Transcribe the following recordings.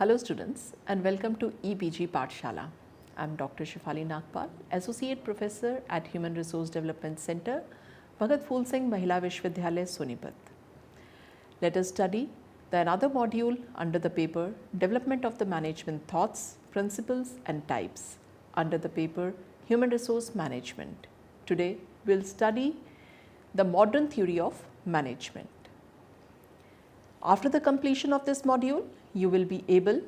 Hello students and welcome to EPG Pathshala. I am Dr. Shefali Nagpal, Associate Professor at Human Resource Development Center, Bhagat Phool Singh Mahila Vishwavidyalaya, Sonipat. Let us study another module under the paper Development of the Management Thoughts, Principles and Types under the paper Human Resource Management. Today we will study the modern theory of management. After the completion of this module, you will be able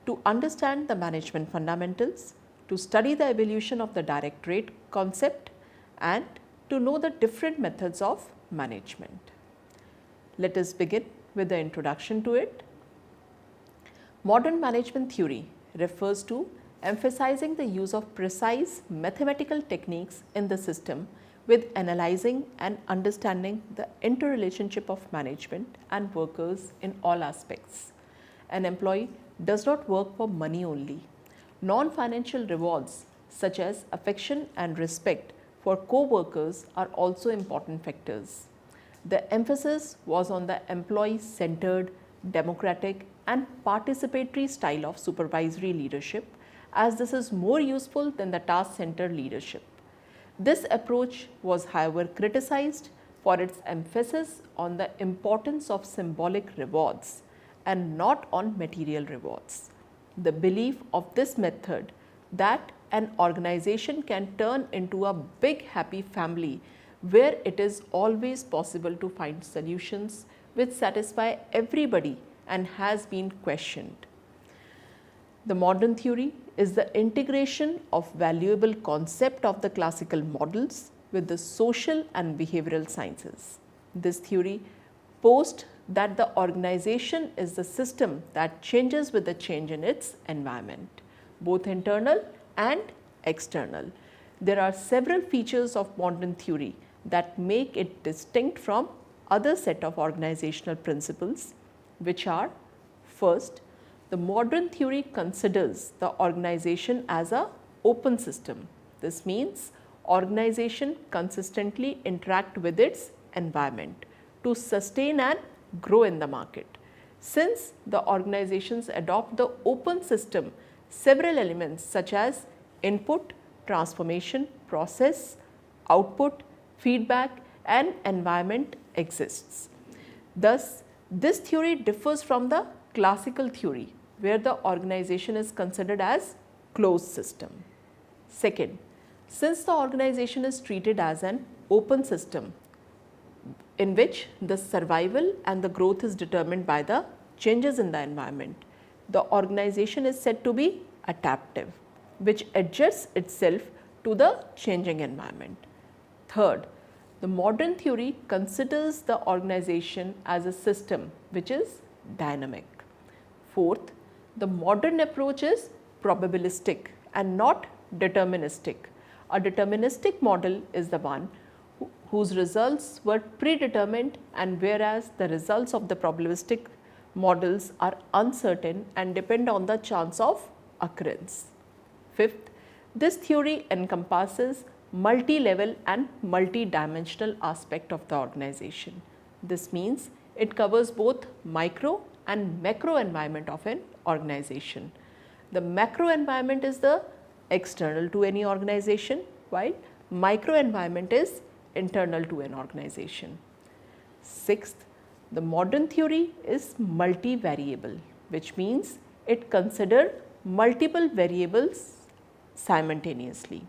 to understand the management fundamentals, to study the evolution of the direct rate concept and to know the different methods of management. Let us begin with the introduction to it. Modern management theory refers to emphasizing the use of precise mathematical techniques in the system with analyzing and understanding the interrelationship of management and workers in all aspects. An employee does not work for money only. Non-financial rewards such as affection and respect for co-workers are also important factors. The emphasis was on the employee-centered, democratic and participatory style of supervisory leadership, as this is more useful than the task-centered leadership. This approach was however criticized for its emphasis on the importance of symbolic rewards and not on material rewards. The belief of this method that an organization can turn into a big happy family where it is always possible to find solutions which satisfy everybody and has been questioned. The modern theory is the integration of valuable concept of the classical models with the social and behavioral sciences. This theory posed that the organization is the system that changes with the change in its environment, both internal and external. There are several features of modern theory that make it distinct from other set of organizational principles, which are: first, the modern theory considers the organization as an open system. This means organization consistently interact with its environment to sustain and grow in the market. Since the organizations adopt the open system, several elements such as input, transformation, process, output, feedback and environment exists. Thus, this theory differs from the classical theory where the organization is considered as closed system. Second, since the organization is treated as an open system in which the survival and the growth is determined by the changes in the environment, the organization is said to be adaptive, which adjusts itself to the changing environment. Third, the modern theory considers the organization as a system which is dynamic. Fourth, the modern approach is probabilistic and not deterministic. A deterministic model is the one whose results were predetermined, and whereas the results of the probabilistic models are uncertain and depend on the chance of occurrence. Fifth, this theory encompasses multi-level and multi-dimensional aspect of the organization. This means it covers both micro and macro environment of an organization. The macro environment is the external to any organization, while micro environment is internal to an organization. Sixth, the modern theory is multivariable, which means it considers multiple variables simultaneously.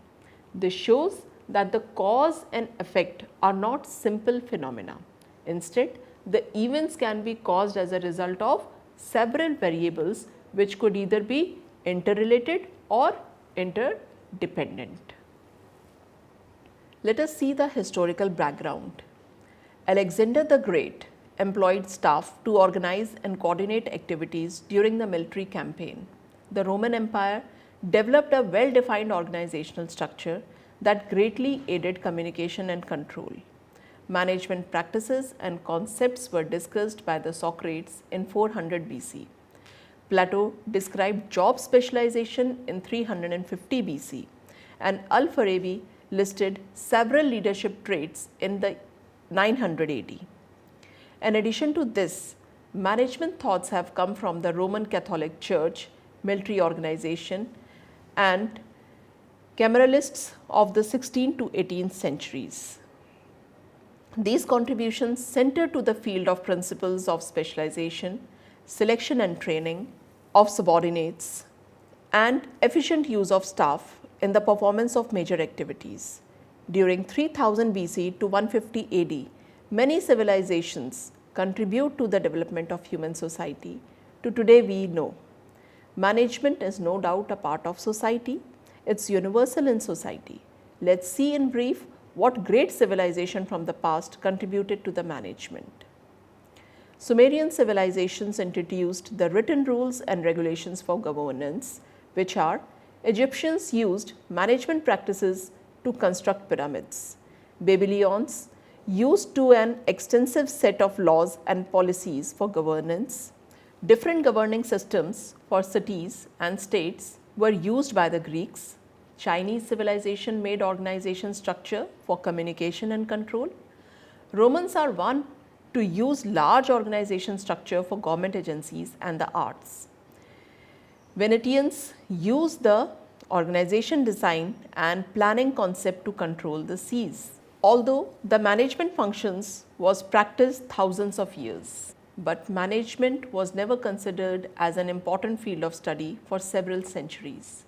This shows that the cause and effect are not simple phenomena. Instead, the events can be caused as a result of several variables which could either be interrelated or interdependent. Let us see the historical background. Alexander the Great employed staff to organize and coordinate activities during the military campaign. The Roman Empire developed a well-defined organizational structure that greatly aided communication and control. Management practices and concepts were discussed by the Socrates in 400 BC. Plato described job specialization in 350 BC, and Al-Farabi listed several leadership traits in the 900 AD. In addition to this, management thoughts have come from the Roman Catholic Church, military organization, and cameralists of the 16th to 18th centuries. These contributions center to the field of principles of specialization, selection and training of subordinates, and efficient use of staff in the performance of major activities. During 3000 BC to 150 AD, many civilizations contribute to the development of human society. To today we know. Management is no doubt a part of society. It's universal in society. Let's see in brief what great civilization from the past contributed to the management. Sumerian civilizations introduced the written rules and regulations for governance, which are Egyptians used management practices to construct pyramids. Babylonians used to an extensive set of laws and policies for governance. Different governing systems for cities and states were used by the Greeks. Chinese civilization made organization structure for communication and control. Romans are one to use large organization structure for government agencies and the arts. Venetians used the organization design and planning concept to control the seas. Although the management functions was practiced thousands of years, but management was never considered as an important field of study for several centuries.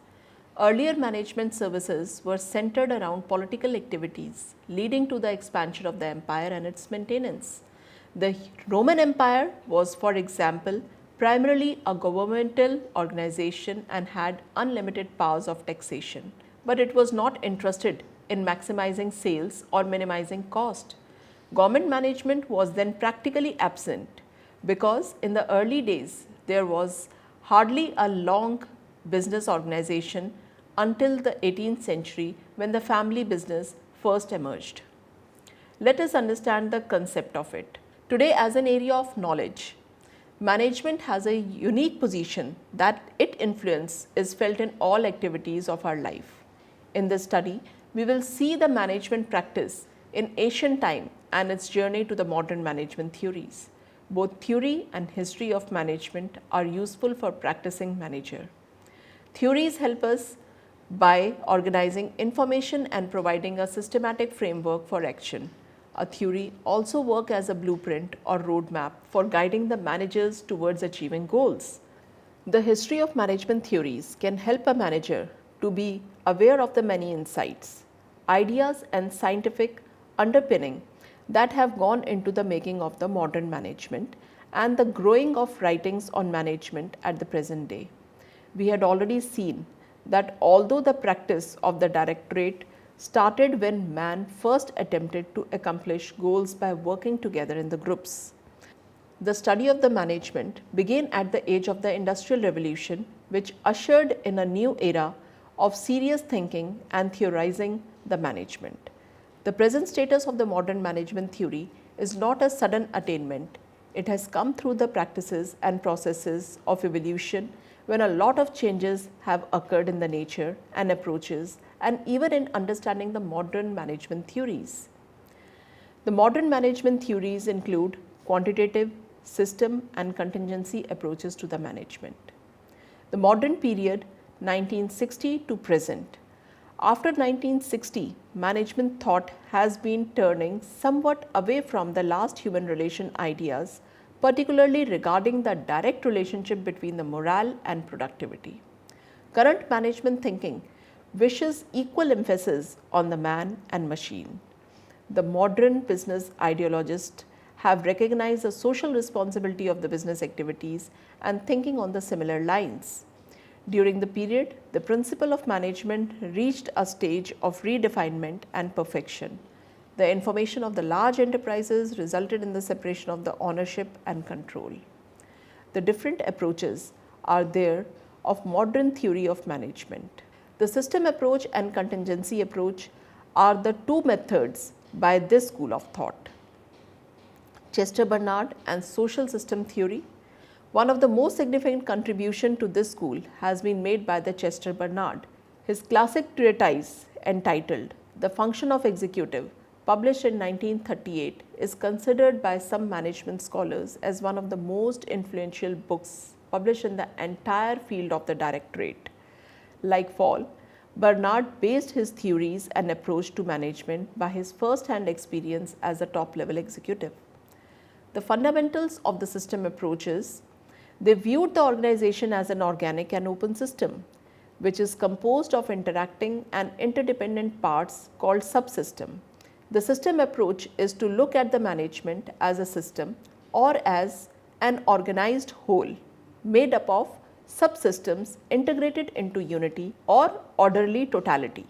Earlier management services were centered around political activities, leading to the expansion of the empire and its maintenance. The Roman Empire was, for example, primarily a governmental organization and had unlimited powers of taxation, but it was not interested in maximizing sales or minimizing cost. Government management was then practically absent because in the early days there was hardly a long business organization until the 18th century when the family business first emerged. Let us understand the concept of it. Today, as an area of knowledge, management has a unique position that its influence is felt in all activities of our life. In this study, we will see the management practice in ancient time and its journey to the modern management theories. Both theory and history of management are useful for practicing manager. Theories help us by organizing information and providing a systematic framework for action. A theory also works as a blueprint or roadmap for guiding the managers towards achieving goals. The history of management theories can help a manager to be aware of the many insights, ideas and scientific underpinning that have gone into the making of the modern management and the growing of writings on management at the present day. We had already seen that although the practice of the directorate started when man first attempted to accomplish goals by working together in the groups, the study of the management began at the age of the Industrial Revolution, which ushered in a new era of serious thinking and theorizing the management. The present status of the modern management theory is not a sudden attainment. It has come through the practices and processes of evolution when a lot of changes have occurred in the nature and approaches and even in understanding the modern management theories. The modern management theories include quantitative, system and contingency approaches to the management. The modern period 1960 to present. After 1960, management thought has been turning somewhat away from the last human relation ideas, particularly regarding the direct relationship between the morale and productivity. Current management thinking wishes equal emphasis on the man and machine. The modern business ideologists have recognized the social responsibility of the business activities and thinking on the similar lines. During the period, the principle of management reached a stage of redefinement and perfection. The information of the large enterprises resulted in the separation of the ownership and control. The different approaches are there of modern theory of management. The system approach and contingency approach are the two methods by this school of thought. Chester Barnard and social system theory. One of the most significant contribution to this school has been made by the Chester Barnard. His classic treatise entitled The Function of Executive, published in 1938, is considered by some management scholars as one of the most influential books published in the entire field of the directorate. Like Fall, Barnard based his theories and approach to management by his first-hand experience as a top-level executive. The fundamentals of the system approaches, they viewed the organization as an organic and open system, which is composed of interacting and interdependent parts called subsystem. The system approach is to look at the management as a system or as an organized whole made up of subsystems integrated into unity or orderly totality.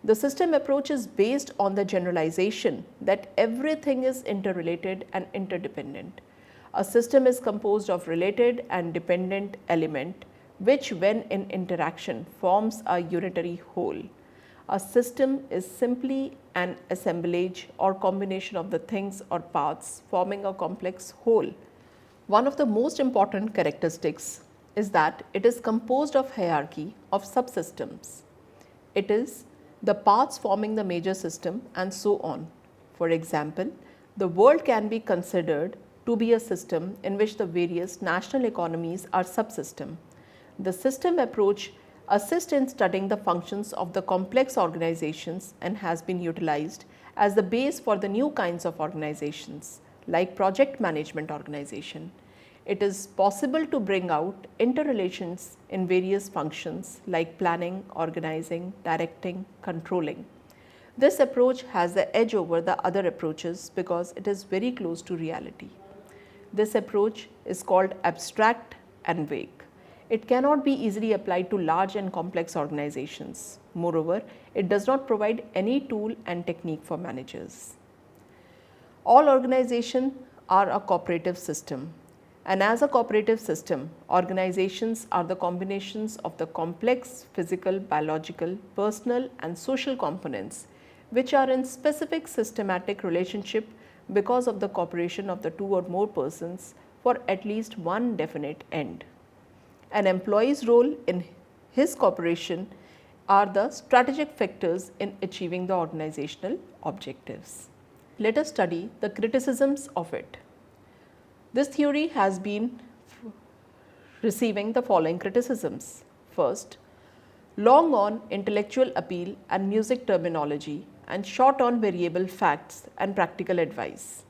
The system approach is based on the generalization that everything is interrelated and interdependent. A system is composed of related and dependent elements which when in interaction forms a unitary whole. A system is simply an assemblage or combination of the things or parts forming a complex whole. One of the most important characteristics is that it is composed of hierarchy of subsystems. It is the parts forming the major system and so on. For example, the world can be considered to be a system in which the various national economies are subsystem. The system approach assists in studying the functions of the complex organizations and has been utilized as the base for the new kinds of organizations like project management organization. It is possible to bring out interrelations in various functions like planning, organizing, directing, controlling. This approach has the edge over the other approaches because it is very close to reality. This approach is called abstract and vague. It cannot be easily applied to large and complex organizations. Moreover, it does not provide any tool and technique for managers. All organizations are a cooperative system. And as a cooperative system, organizations are the combinations of the complex physical, biological, personal and social components which are in specific systematic relationship because of the cooperation of the two or more persons for at least one definite end. An employee's role in his cooperation are the strategic factors in achieving the organizational objectives. Let us study the criticisms of it. This theory has been receiving the following criticisms. First, long on intellectual appeal and music terminology and short on variable facts and practical advice.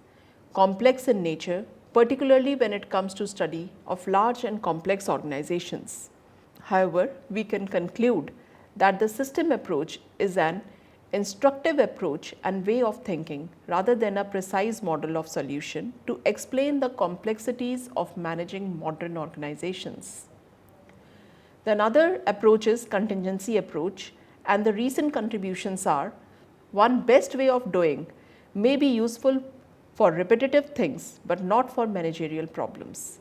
Complex in nature, particularly when it comes to study of large and complex organizations. However, we can conclude that the system approach is an instructive approach and way of thinking rather than a precise model of solution to explain the complexities of managing modern organizations. The another approach is contingency approach, and the recent contributions are: one best way of doing may be useful for repetitive things but not for managerial problems.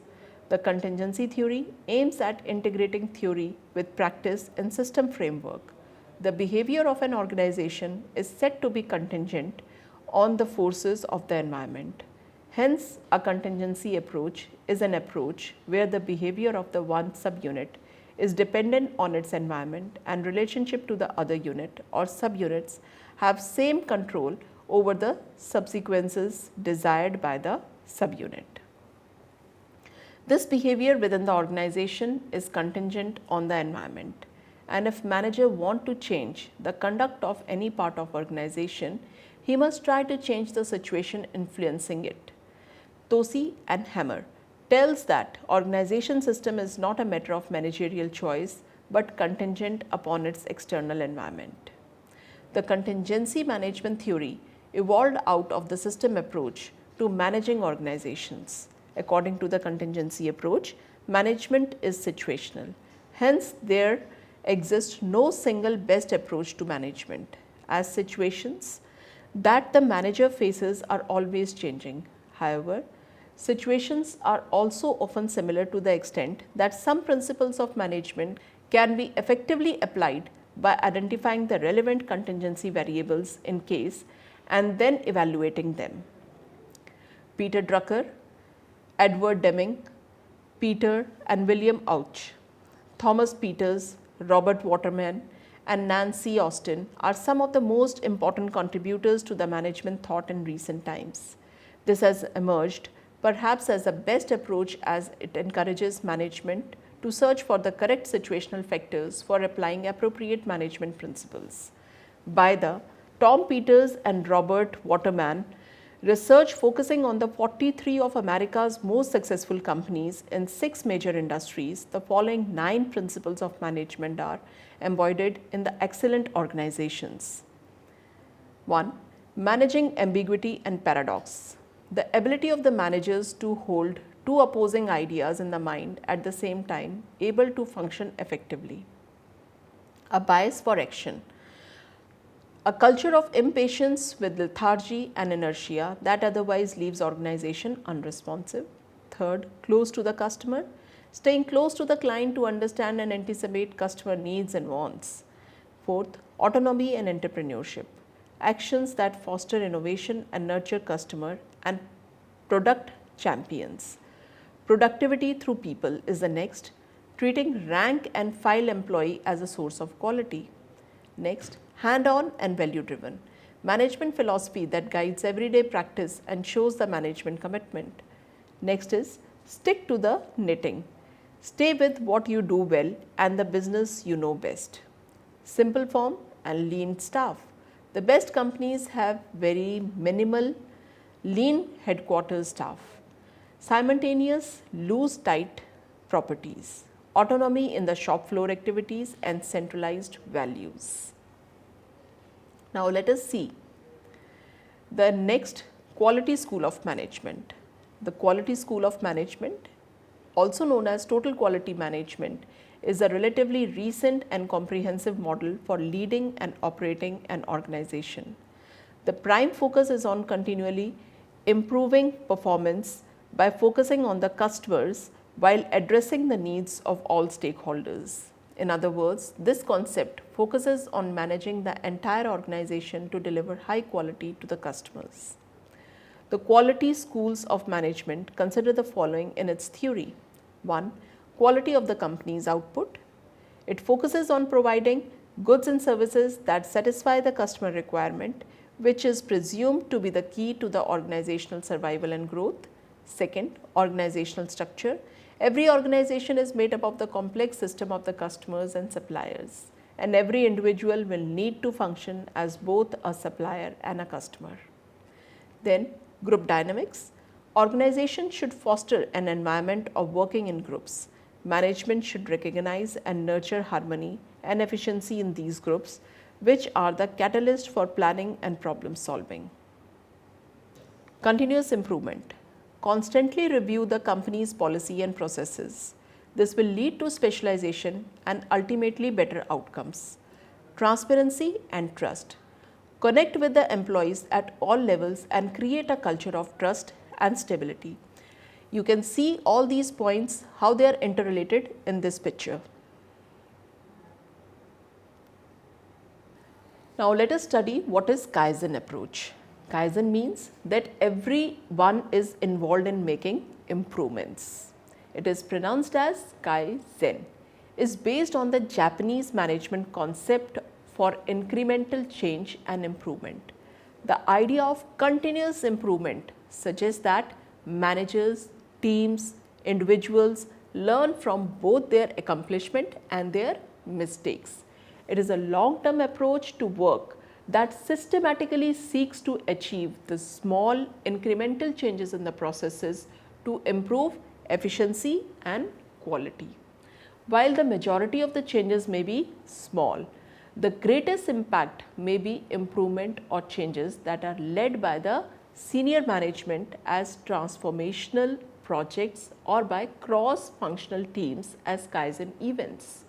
The contingency theory aims at integrating theory with practice in system framework. The behavior of an organization is said to be contingent on the forces of the environment. Hence, a contingency approach is an approach where the behavior of the one subunit is dependent on its environment and relationship to the other unit or subunits have same control over the subsequences desired by the subunit. This behavior within the organization is contingent on the environment, and if manager want to change the conduct of any part of organization, he must try to change the situation influencing it. Tosi and Hammer tells that organization system is not a matter of managerial choice but contingent upon its external environment. The contingency management theory evolved out of the system approach to managing organizations. According to the contingency approach, management is situational. Hence, there exists no single best approach to management, as situations that the manager faces are always changing. However, situations are also often similar to the extent that some principles of management can be effectively applied by identifying the relevant contingency variables in case and then evaluating them. Peter Drucker, Edward Deming, Peter and William Ouch, Thomas Peters, Robert Waterman and Nancy Austin are some of the most important contributors to the management thought in recent times. This has emerged perhaps as the best approach as it encourages management to search for the correct situational factors for applying appropriate management principles. By the Tom Peters and Robert Waterman, research focusing on the 43 of America's most successful companies in 6 major industries, the following 9 principles of management are embodied in the excellent organizations. 1. Managing ambiguity and paradox. The ability of the managers to hold two opposing ideas in the mind at the same time, able to function effectively. A bias for action. A culture of impatience with lethargy and inertia that otherwise leaves organization unresponsive. Third, close to the customer. Staying close to the client to understand and anticipate customer needs and wants. Fourth, autonomy and entrepreneurship. Actions that foster innovation and nurture customer and product champions. Productivity through people is the next, treating rank and file employee as a source of quality. Next, hand-on and value-driven. Management philosophy that guides everyday practice and shows the management commitment. Next is stick to the knitting. Stay with what you do well and the business you know best. Simple form and lean staff. The best companies have very minimal, lean headquarters staff. Simultaneous, loose, tight properties. Autonomy in the shop floor activities and centralized values. Now let us see the next quality school of management. The quality school of management, also known as total quality management, is a relatively recent and comprehensive model for leading and operating an organization. The prime focus is on continually improving performance by focusing on the customers while addressing the needs of all stakeholders. In other words, this concept focuses on managing the entire organization to deliver high quality to the customers. The quality schools of management consider the following in its theory. 1. Quality of the company's output. It focuses on providing goods and services that satisfy the customer requirement, which is presumed to be the key to the organizational survival and growth. Second, organizational structure. Every organization is made up of the complex system of the customers and suppliers, and every individual will need to function as both a supplier and a customer. Then, group dynamics. Organization should foster an environment of working in groups. Management should recognize and nurture harmony and efficiency in these groups, which are the catalyst for planning and problem solving. Continuous improvement. Constantly review the company's policy and processes. This will lead to specialization and ultimately better outcomes. Transparency and trust. Connect with the employees at all levels and create a culture of trust and stability. You can see all these points, how they are interrelated in this picture. Now let us study what is Kaizen approach. Kaizen means that everyone is involved in making improvements. It is pronounced as Kaizen. Is based on the Japanese management concept for incremental change and improvement. The idea of continuous improvement suggests that managers, teams, individuals learn from both their accomplishment and their mistakes. It is a long-term approach to work that systematically seeks to achieve the small incremental changes in the processes to improve efficiency and quality. While the majority of the changes may be small, the greatest impact may be improvement or changes that are led by the senior management as transformational projects or by cross-functional teams as Kaizen events.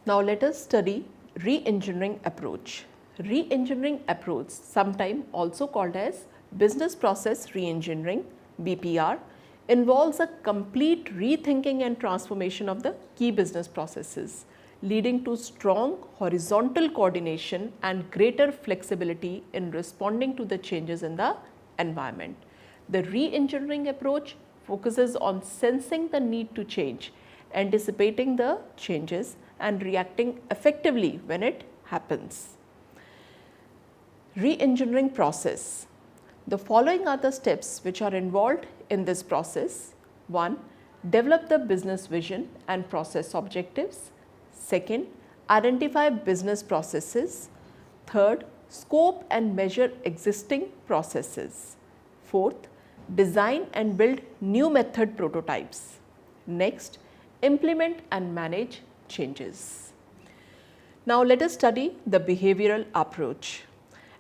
Now let us study Reengineering Approach. Reengineering approach, sometimes also called as business process reengineering (BPR), involves a complete rethinking and transformation of the key business processes, leading to strong horizontal coordination and greater flexibility in responding to the changes in the environment. The reengineering approach focuses on sensing the need to change, anticipating the changes and reacting effectively when it happens. Reengineering process. The following are the steps which are involved in this process. 1. Develop the business vision and process objectives. 2nd. Identify business processes. 3rd. Scope and measure existing processes. 4th. Design and build new method prototypes. Next, implement and manage changes. Now let us study the behavioral approach,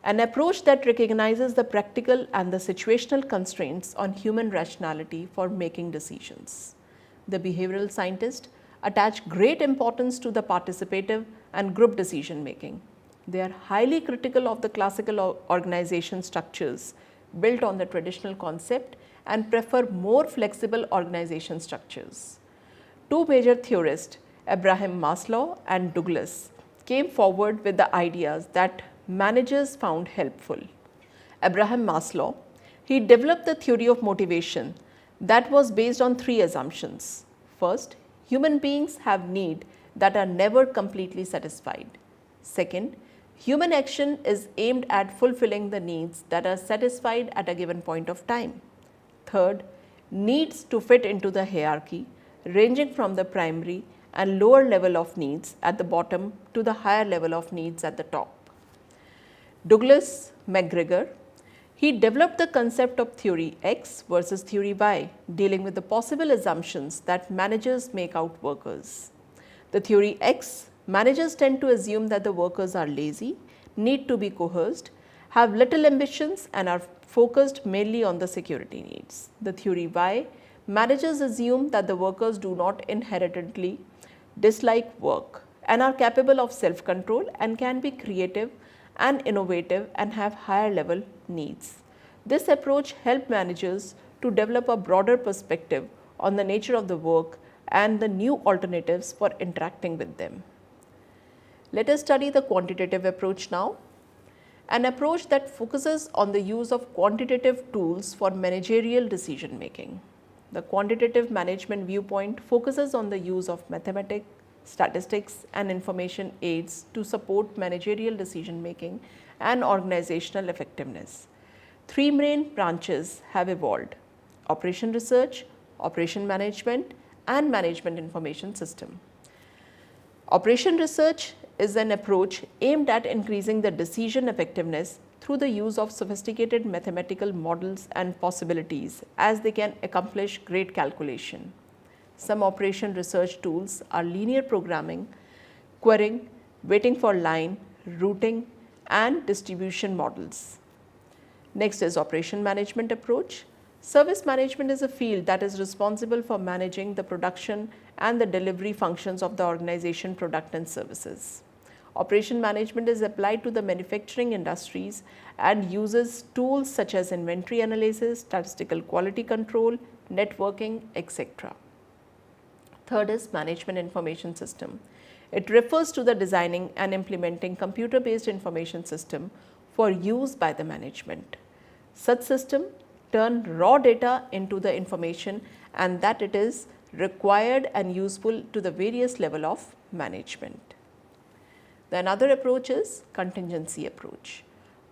an approach that recognizes the practical and the situational constraints on human rationality for making decisions. The behavioral scientists attach great importance to the participative and group decision making. They are highly critical of the classical organization structures built on the traditional concept and prefer more flexible organization structures. Two major theorists, Abraham Maslow and Douglas, came forward with the ideas that managers found helpful. Abraham Maslow, he developed the theory of motivation that was based on 3 assumptions. First, human beings have needs that are never completely satisfied. Second, human action is aimed at fulfilling the needs that are satisfied at a given point of time. Third, needs to fit into the hierarchy ranging from the primary and lower level of needs at the bottom to the higher level of needs at the top. Douglas McGregor, he developed the concept of theory X versus theory Y, dealing with the possible assumptions that managers make out workers. The theory X, managers tend to assume that the workers are lazy, need to be coerced, have little ambitions and are focused mainly on the security needs. The theory Y, managers assume that the workers do not inherently dislike work and are capable of self-control and can be creative and innovative and have higher level needs. This approach helps managers to develop a broader perspective on the nature of the work and the new alternatives for interacting with them. Let us study the quantitative approach now, an approach that focuses on the use of quantitative tools for managerial decision making. The quantitative management viewpoint focuses on the use of mathematics, statistics and information aids to support managerial decision making and organizational effectiveness. 3 main branches have evolved: operation research, operation management and management information system. Operation research is an approach aimed at increasing the decision effectiveness through the use of sophisticated mathematical models and possibilities as they can accomplish great calculation. Some operation research tools are linear programming, querying, waiting for line, routing and distribution models. Next is operation management approach. Service management is a field that is responsible for managing the production and the delivery functions of the organization product and services. Operation management is applied to the manufacturing industries and uses tools such as inventory analysis, statistical quality control, networking, etc. Third is management information system. It refers to the designing and implementing computer-based information system for use by the management. Such system turn raw data into the information and that it is required and useful to the various level of management. The another approach is contingency approach,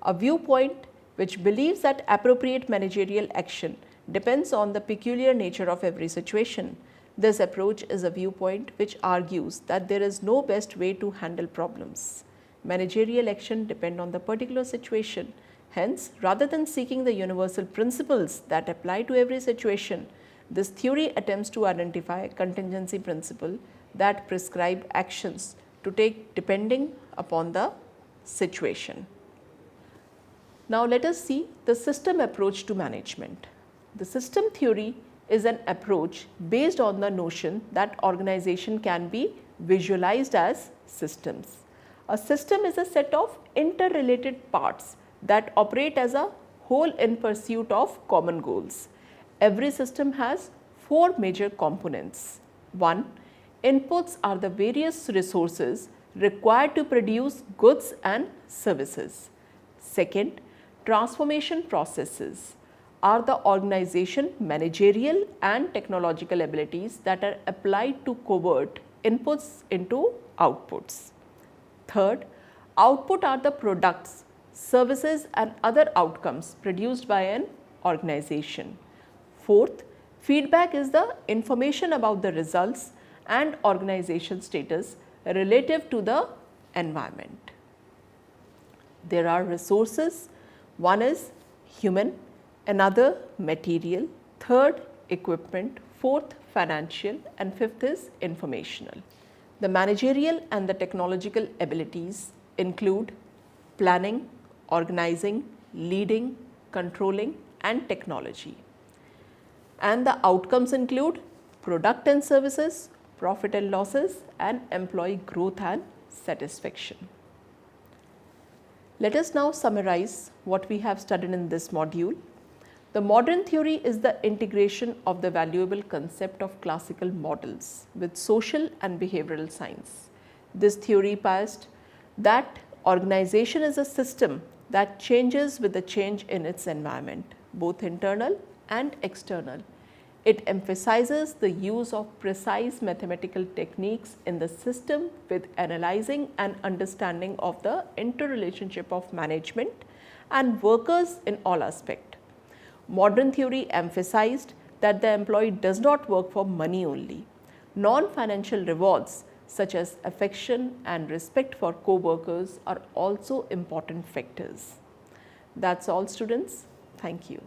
a viewpoint which believes that appropriate managerial action depends on the peculiar nature of every situation. This approach is a viewpoint which argues that there is no best way to handle problems. Managerial action depends on the particular situation. Hence, rather than seeking the universal principles that apply to every situation, this theory attempts to identify contingency principle that prescribe actions to take depending upon the situation. Now let us see the system approach to management. The system theory is an approach based on the notion that organization can be visualized as systems. A system is a set of interrelated parts that operate as a whole in pursuit of common goals. Every system has 4 major components. 1. Inputs are the various resources required to produce goods and services. Second, transformation processes are the organization managerial and technological abilities that are applied to convert inputs into outputs. Third, output are the products, services and other outcomes produced by an organization. Fourth, feedback is the information about the results and organization status relative to the environment. There are resources. One is human, another material, third equipment, fourth financial, and fifth is informational. The managerial and the technological abilities include planning, organizing, leading, controlling, and technology. And the outcomes include product and services, profit and losses, and employee growth and satisfaction. Let us now summarize what we have studied in this module. The modern theory is the integration of the valuable concept of classical models with social and behavioral science. This theory posits that organization is a system that changes with the change in its environment, both internal and external. It emphasizes the use of precise mathematical techniques in the system with analyzing and understanding of the interrelationship of management and workers in all aspects. Modern theory emphasized that the employee does not work for money only. Non-financial rewards such as affection and respect for co-workers are also important factors. That's all, students. Thank you.